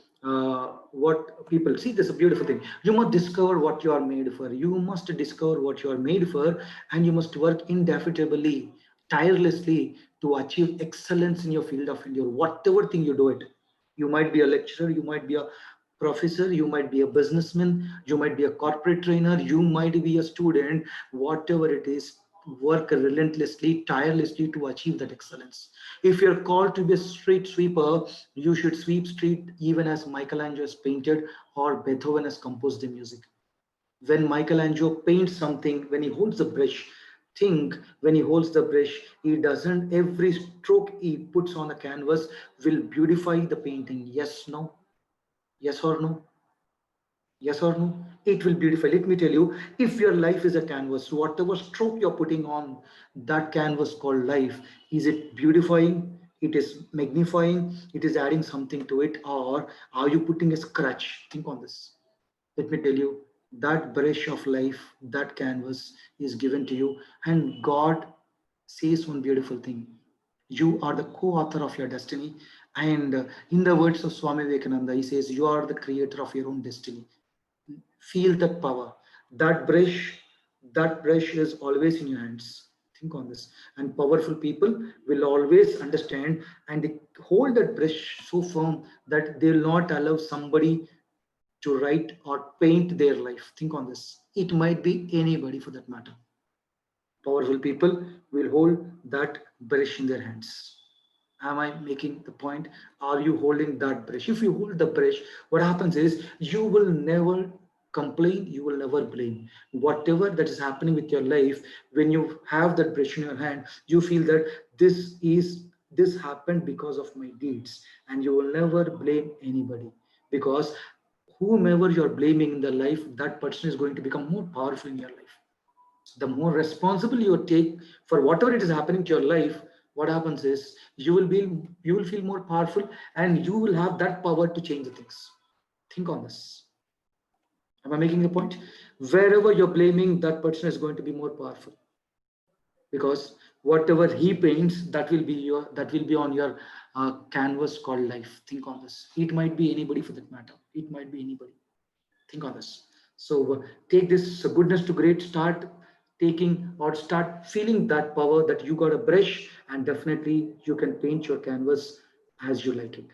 what people see. This is a beautiful thing. You must discover what you are made for. You must discover what you are made for, and you must work indefatigably, tirelessly to achieve excellence in your field of endeavor. Whatever thing you do it. You might be a lecturer, you might be a professor, you might be a businessman, you might be a corporate trainer, you might be a student, whatever it is, work relentlessly, tirelessly to achieve that excellence. If you're called to be a street sweeper, you should sweep street even as Michelangelo has painted or Beethoven has composed the music. When Michelangelo paints something, when he holds the brush, think when he holds the brush, he doesn't, every stroke he puts on the canvas will beautify the painting. Yes, no? Yes or no? Yes or no? It will beautify. Let me tell you, if your life is a canvas, whatever stroke you're putting on that canvas called life, is it beautifying? It is magnifying? It is adding something to it? Or are you putting a scratch? Think on this. Let me tell you, that brush of life, that canvas is given to you. And God says one beautiful thing. You are the co-author of your destiny. And in the words of Swami Vivekananda, he says, you are the creator of your own destiny. Feel that power. That brush is always in your hands. Think on this. And powerful people will always understand and they hold that brush so firm that they will not allow somebody to write or paint their life. Think on this. It might be anybody for that matter. Powerful people will hold that brush in their hands. Am I making the point? Are you holding that brush? If you hold the brush, what happens is you will never complain, you will never blame. Whatever that is happening with your life, when you have that brush in your hand, you feel that this happened because of my deeds, and you will never blame anybody, because whomever you're blaming in the life, that person is going to become more powerful in your life. The more responsible you take for whatever it is happening to your life, what happens is you will feel more powerful, and you will have that power to change the things. Think on this. Am I making the point? Wherever you're blaming, that person is going to be more powerful, because whatever he paints, that will be on your canvas called life. Think on this. It might be anybody for that matter. It might be anybody. Think on this. So take this goodness to great, start taking or start feeling that power, that you got a brush, and definitely you can paint your canvas as you like it.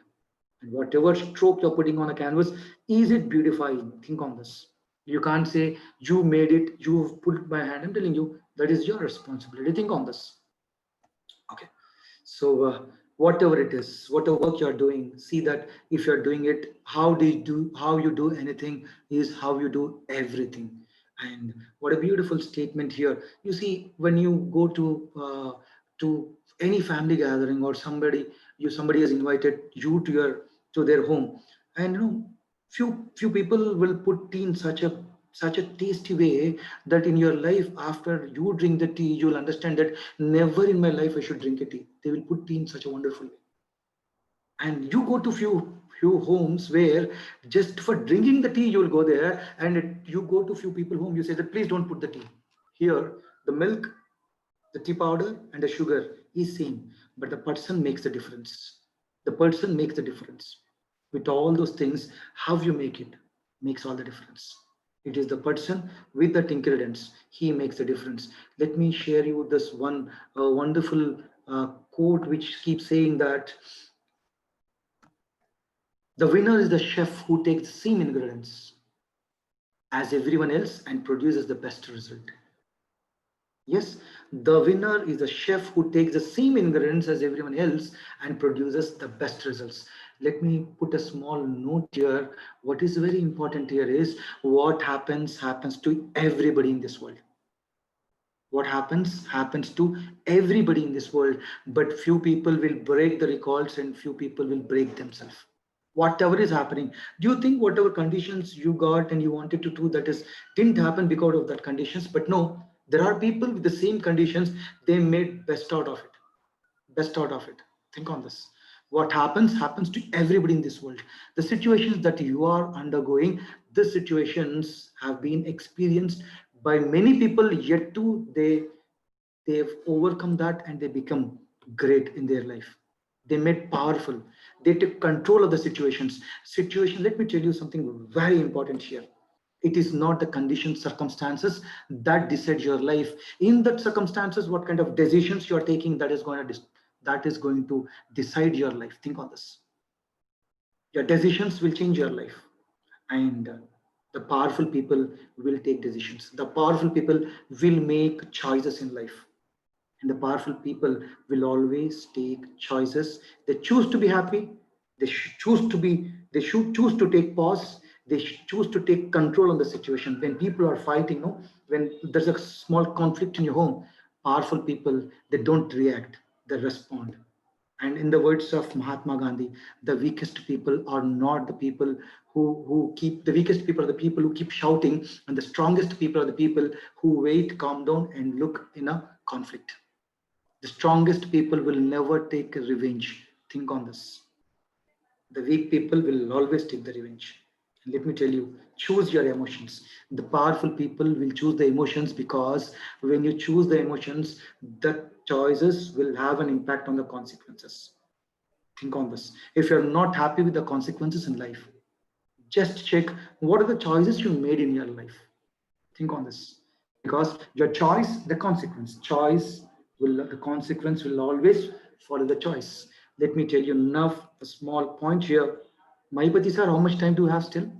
And whatever stroke you're putting on a canvas, is it beautifying? Think on this. You can't say you made it, you've put my hand. I'm telling you, that is your responsibility. Think on this. Okay. So whatever it is, whatever work you're doing, see that if you're doing it, how you do anything is how you do everything. And what a beautiful statement here. You see, when you go to any family gathering, or somebody has invited you to their home, and few people will put tea in such a tasty way that in your life, after you drink the tea, you'll understand that never in my life I should drink a tea. They will put tea in such a wonderful way. And you go to few homes where just for drinking the tea, you'll go there, and you go to few people home, you say that please don't put the tea. Here, the milk, the tea powder, and the sugar is same, but the person makes the difference. The person makes the difference. With all those things, how you make it makes all the difference. It is the person with that ingredients, he makes the difference. Let me share you this one wonderful quote which keeps saying that the winner is the chef who takes the same ingredients as everyone else and produces the best result. Yes, the winner is the chef who takes the same ingredients as everyone else and produces the best results. Let me put a small note here. What is very important here is what happens to everybody in this world. What happens to everybody in this world, but few people will break the records and few people will break themselves. Whatever is happening, do you think whatever conditions you got and you wanted to do, that is didn't happen because of that conditions? But no, there are people with the same conditions, they made best out of it. Think on this. What happens to everybody in this world. The situations that you are undergoing, the situations have been experienced by many people, yet too they've overcome that and they become great in their life. They made powerful. They took control of the situations. Let me tell you something very important here. It is not the conditions, circumstances that decide your life. In that circumstances, what kind of decisions you are taking, that is going to decide your life. Think on this. Your decisions will change your life, and the powerful people will take decisions. The powerful people will make choices in life. And the powerful people will always take choices. They choose to be happy. They should choose to take pause. They choose to take control on the situation. When people are fighting, when there's a small conflict in your home, powerful people, they don't react, they respond. And in the words of Mahatma Gandhi, the weakest people are not the people who keep, the weakest people are the people who keep shouting, and the strongest people are the people who wait, calm down, and look in a conflict. The strongest people will never take a revenge. Think on this. The weak people will always take the revenge. And let me tell you, choose your emotions. The powerful people will choose the emotions, because when you choose the emotions, the choices will have an impact on the consequences. Think on this. If you're not happy with the consequences in life, just check what are the choices you made in your life. Think on this. Because your choice, the consequence. Choice, the consequence will always follow the choice. Let me tell you now a small point here. Mahipati sir, how much time do you have still?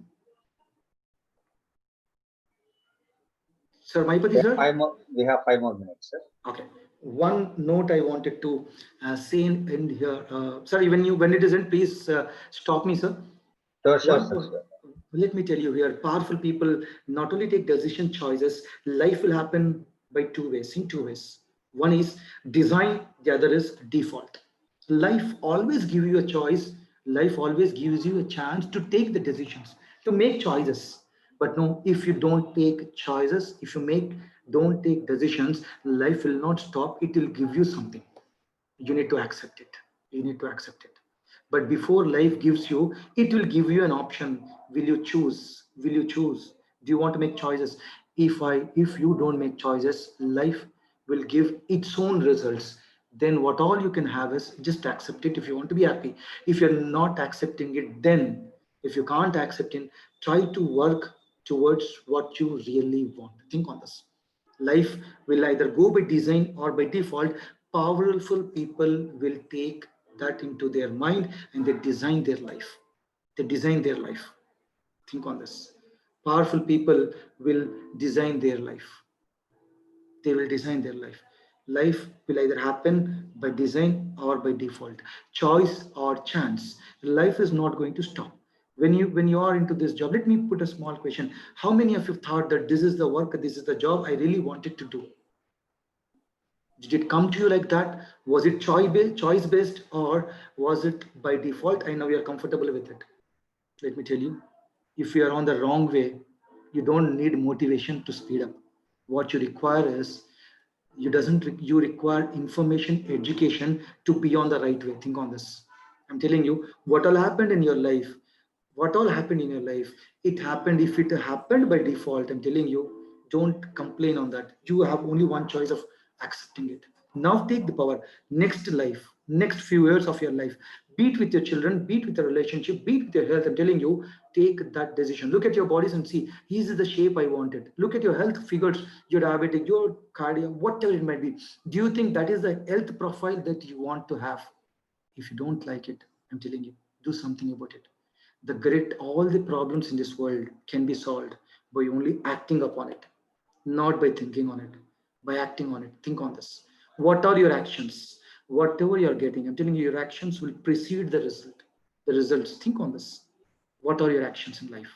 Sir, Mahipati sir? We have 5 more minutes, sir. Okay. One note I wanted to say in here. Sir, when it isn't, please stop me, sir. Sure, One, sir. let me tell you here, powerful people not only take decision choices, life will happen by two ways, in two ways. One is design, the other is default. Life always gives you a choice. Life always gives you a chance to take the decisions, to make choices. But no, if you don't take choices, if you don't take decisions, life will not stop. It will give you something. You need to accept it. You need to accept it. But before life gives you, it will give you an option. Will you choose? Will you choose? Do you want to make choices? If you don't make choices, life will give its own results. Then what all you can have is just accept it if you want to be happy. If you're not accepting it, then if you can't accept it, try to work towards what you really want. Think on this. Life will either go by design or by default. Powerful people will take that into their mind and they design their life. They design their life. Think on this. Powerful people will design their life. They will design their life. Life will either happen by design or by default. Choice or chance. Life is not going to stop. When you are into this job, let me put a small question. How many of you thought that this is the work, this is the job I really wanted to do? Did it come to you like that? Was it choice based or was it by default? I know you are comfortable with it. Let me tell you, if you are on the wrong way, you don't need motivation to speed up. What you require is you require information, education to be on the right way. Think on this. I'm telling you, what all happened in your life, it happened. If it happened by default, I'm telling you, don't complain on that. You have only one choice of accepting it. Now take the power. Next few years of your life, be it with your children, be it with a relationship, be it with your health, I'm telling you, take that decision. Look at your bodies and see, this is the shape I wanted. Look at your health figures, your diabetic, your cardio, whatever it might be. Do you think that is the health profile that you want to have? If you don't like it, I'm telling you, do something about it. All the problems in this world can be solved by only acting upon it, not by thinking on it, by acting on it. Think on this. What are your actions? Whatever you're getting, I'm telling you, your actions will precede the result. The results. Think on this. What are your actions in life?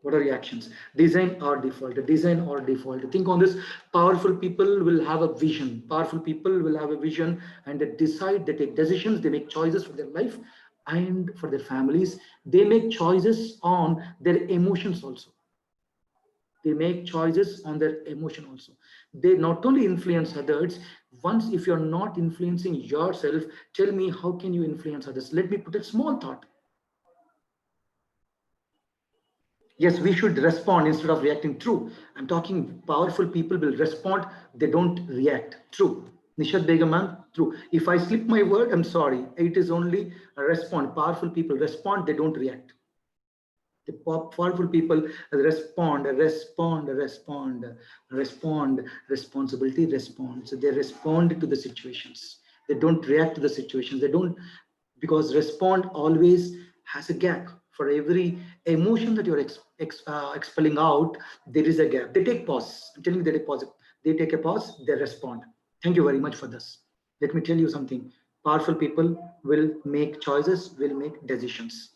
What are your actions? Design or default? Design or default? Think on this. Powerful people will have a vision. Powerful people will have a vision and they decide, they take decisions, they make choices for their life and for their families. They make choices on their emotions also. They make choices on their emotion also. They not only influence others. Once, if you're not influencing yourself, tell me, how can you influence others? Let me put a small thought. Yes, we should respond instead of reacting. True. I'm talking powerful people will respond. They don't react. True. Nishad Begum, ma'am, true. If I slip my word, I'm sorry. It is only a respond. Powerful people respond. They don't react. The powerful people respond, responsibility responds. They respond to the situations. They don't react to the situations. They don't, because respond always has a gap. For every emotion that you're expelling out, there is a gap. They take pause. I'm telling you, they take pause. They take a pause, they respond. Thank you very much for this. Let me tell you something. Powerful people will make choices, will make decisions.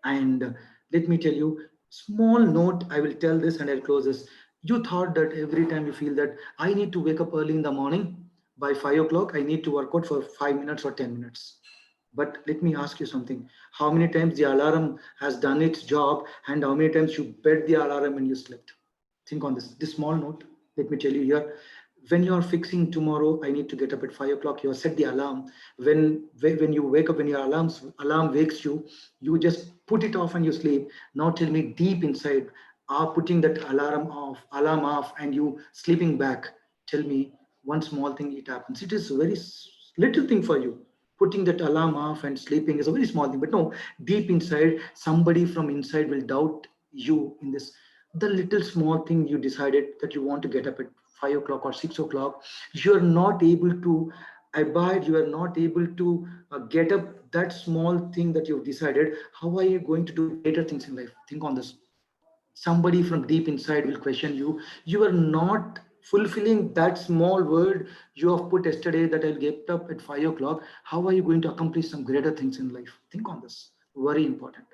And let me tell you, small note, I will tell this and I'll close this. You thought that every time you feel that I need to wake up early in the morning, by 5 o'clock, I need to work out for 5 minutes or 10 minutes. But let me ask you something. How many times the alarm has done its job and how many times you bet the alarm and you slept? Think on this small note. Let me tell you here. When you're fixing tomorrow, I need to get up at 5 o'clock, you set the alarm. When you wake up, when your alarm wakes you, you just put it off and you sleep. Now tell me, deep inside, are putting that alarm off and you sleeping back. Tell me one small thing, it happens. It is a very little thing for you. Putting that alarm off and sleeping is a very small thing, but no, deep inside, somebody from inside will doubt you in this. The little small thing you decided that you want to get up at 5 o'clock or 6 o'clock, you are not able to abide, you are not able to get up that small thing that you've decided. How are you going to do greater things in life? Think on this. Somebody from deep inside will question you. You are not fulfilling that small word you have put yesterday that I'll get up at 5 o'clock. How are you going to accomplish some greater things in life? Think on this. Very important.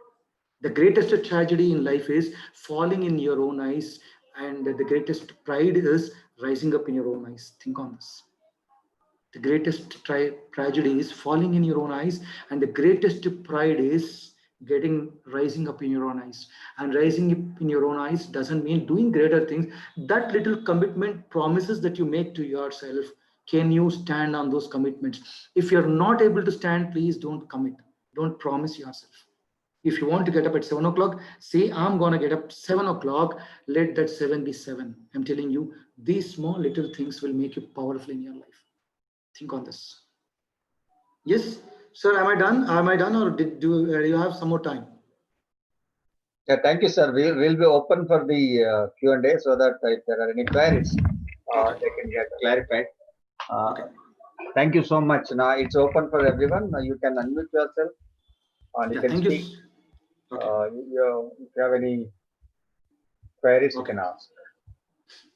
The greatest tragedy in life is falling in your own eyes, and the greatest pride is rising up in your own eyes. Think on this. The greatest tragedy is falling in your own eyes, and the greatest pride is rising up in your own eyes. And rising up in your own eyes doesn't mean doing greater things. That little commitment, promises that you make to yourself, can you stand on those commitments? If you're not able to stand, please don't commit. Don't promise yourself. If you want to get up at 7 o'clock, say, I'm going to get up 7 o'clock. Let that 7 be 7. I'm telling you, these small little things will make you powerful in your life. Think on this. Yes, sir, am I done? Am I done, or do you have some more time? Yeah, thank you, sir. We'll be open for the Q&A so that if there are any queries, they can get clarified. Okay. Thank you so much. Now it's open for everyone. Now you can unmute yourself and you Yeah, can thank speak. you. Okay. If you have any queries, you can ask.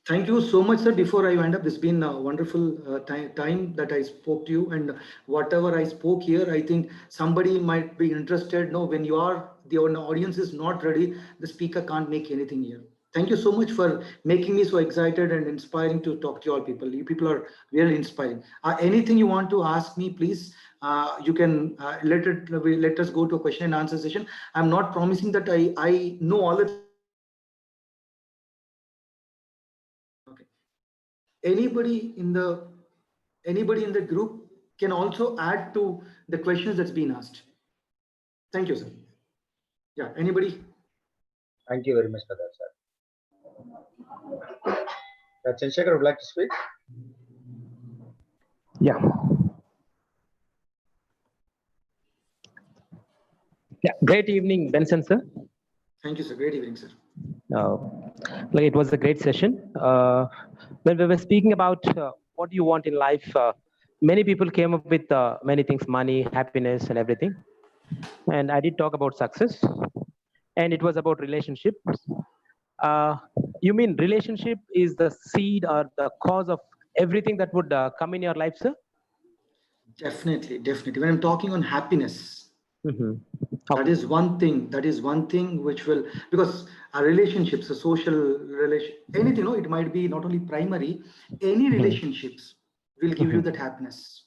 Thank you so much, sir. Before I wind up, it's been a wonderful time that I spoke to you, and whatever I spoke here, I think somebody might be interested. No, when the audience is not ready, the speaker can't make anything here. Thank you so much for making me so excited and inspiring to talk to you all people. You people are really inspiring. Anything you want to ask me, please, you can let us go to a question and answer session. I'm not promising that I know all the. Okay. Anybody in the group can also add to the questions that's been asked. Thank you, sir. Yeah, anybody? Thank you very much for that, sir. Chandrasekhar would like to speak. Yeah. Yeah. Great evening, Benson, sir. Thank you, sir. Great evening, sir. Like it was a great session. When we were speaking about what you want in life, many people came up with many things, money, happiness, and everything. And I did talk about success, and it was about relationships. You mean relationship is the seed or the cause of everything that would come in your life, sir? Definitely, definitely. When I'm talking on happiness, Okay. that is one thing which will, because our relationships, a social relation, anything, it might be not only primary, any relationships will give you that happiness.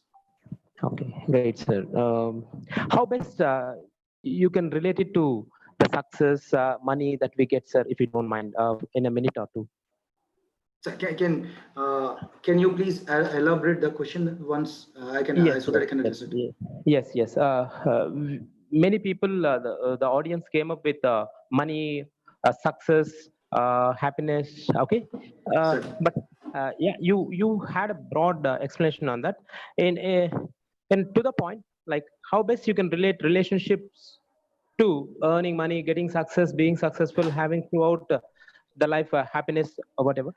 Okay, great, sir. How best you can relate it to the success, money that we get, sir, if you don't mind, in a minute or two? So can you please elaborate the question once? I can Yes, so that I can address it. Yes. Many people, the audience came up with money, success, happiness. Okay, but yeah, you had a broad explanation on that. And to the point, like how best you can relate relationships to earning money, getting success, being successful, having throughout the life happiness or whatever.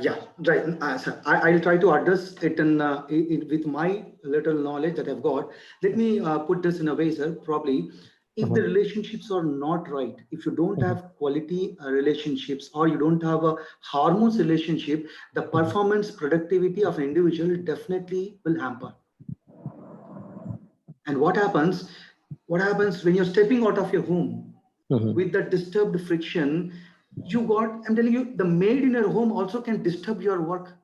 Yeah, right. Sir, I'll try to address it with my little knowledge that I've got. Let me put this in a way, sir. Probably, if the relationships are not right, if you don't have quality relationships, or you don't have a harmonious relationship, the performance, productivity of an individual definitely will hamper. And what happens when you're stepping out of your home with that disturbed friction? I'm telling you, the maid in your home also can disturb your work.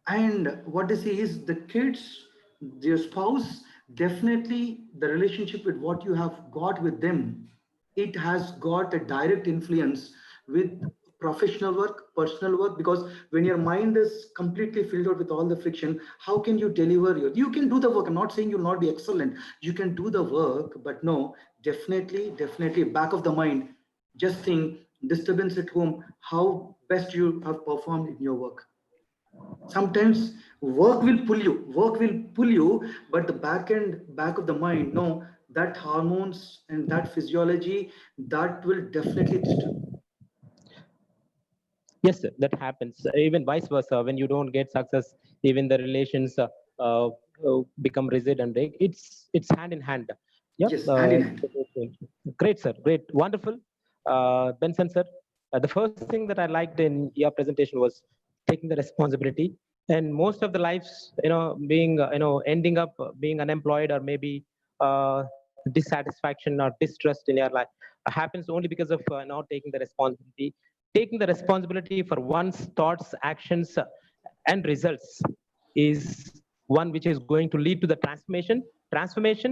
And what they say is the kids, your spouse, definitely the relationship with what you have got with them, it has got a direct influence with professional work, personal work, because when your mind is completely filled out with all the friction, how can you deliver you can do the work. I'm not saying you'll not be excellent. You can do the work, but no, definitely back of the mind, just think disturbance at home, how best you have performed in your work. Sometimes work will pull you, but the back of the mind, no, that hormones, and that physiology, that will definitely disturb. yes, sir, that happens. Even vice versa, when you don't get success, even the relations become rigid and break. It's hand in hand. Yep. Yes, hand in hand. Great, sir. Great, wonderful. Benson, sir, the first thing that I liked in your presentation was taking the responsibility. And most of the lives, being, ending up being unemployed or maybe dissatisfaction or distrust in your life happens only because of not taking the responsibility. Taking the responsibility for one's thoughts, actions, and results is one which is going to lead to the transformation. Transformation,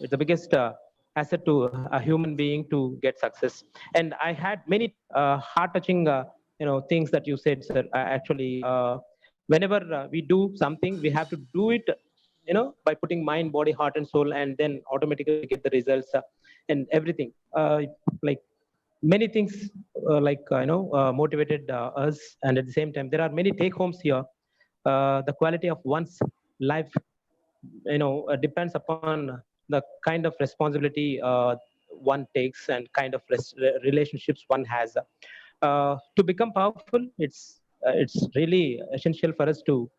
is the biggest asset to a human being to get success. And I had many heart-touching, things that you said, sir. Actually, whenever we do something, we have to do it, by putting mind, body, heart, and soul, and then automatically get the results and everything. Like many things, motivated us, and at the same time, there are many take homes here. The quality of one's life, depends upon the kind of responsibility one takes and kind of relationships one has. To become powerful, it's really essential for us to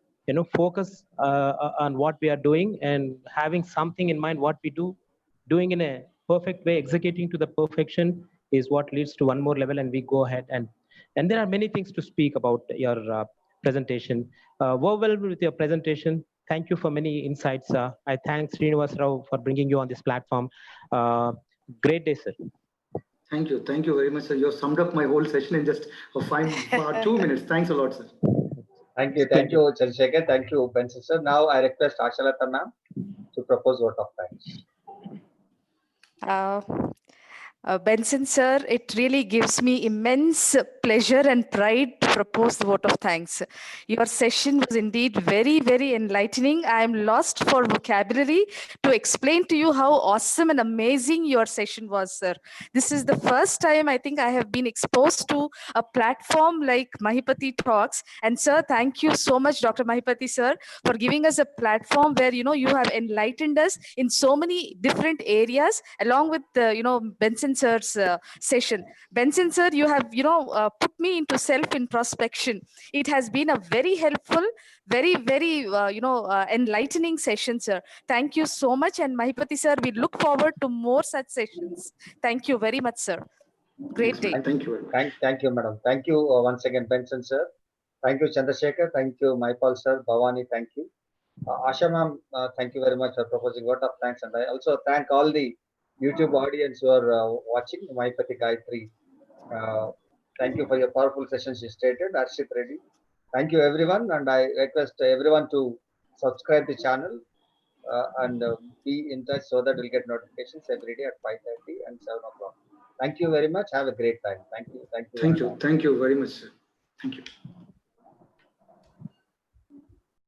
focus on what we are doing and having something in mind what we do, doing in a perfect way, executing to the perfection is what leads to one more level, and we go ahead. And there are many things to speak about your presentation. Overwhelmed with your presentation. Thank you for many insights. I thank Srinivas Rao for bringing you on this platform. Great day, sir. Thank you. Thank you very much, sir. You have summed up my whole session in just 2 minutes. Thanks a lot, sir. Thank you. Thank you, Chandrasekhar. Thank you, Benson, sir. Now I request Ashalata ma'am to propose vote of thanks. Benson sir, it really gives me immense pleasure and pride to propose the vote of thanks. Your session was indeed very, very enlightening. I am lost for vocabulary to explain to you how awesome and amazing your session was, sir. This is the first time I think I have been exposed to a platform like Mahipati Talks. And sir, thank you so much, Dr. Mahipati sir, for giving us a platform where, you have enlightened us in so many different areas, along with, Benson sir's session. Benson sir, you have, put me into self-introspection. It has been a very helpful, very, very, enlightening session, sir. Thank you so much. And Mahipati sir, we look forward to more such sessions. Thank you very much, sir. Great day. Thank you very much. Thank you, madam. Thank you once again, Benson, sir. Thank you, Chandrasekhar. Thank you, Maipal, sir. Bhavani, thank you. Asha, ma'am, thank you very much for proposing vote of thanks. And I also thank all the YouTube audience who are watching Maipati Gayatri. Thank you for your powerful sessions you stated. Arshit Reddy. Thank you, everyone. And I request everyone to subscribe the channel and be in touch so that you'll get notifications every day at 5:30 and 7 o'clock. Thank you very much. Have a great time. Thank you. Thank you. Thank you. Thank you very much, sir. Thank you.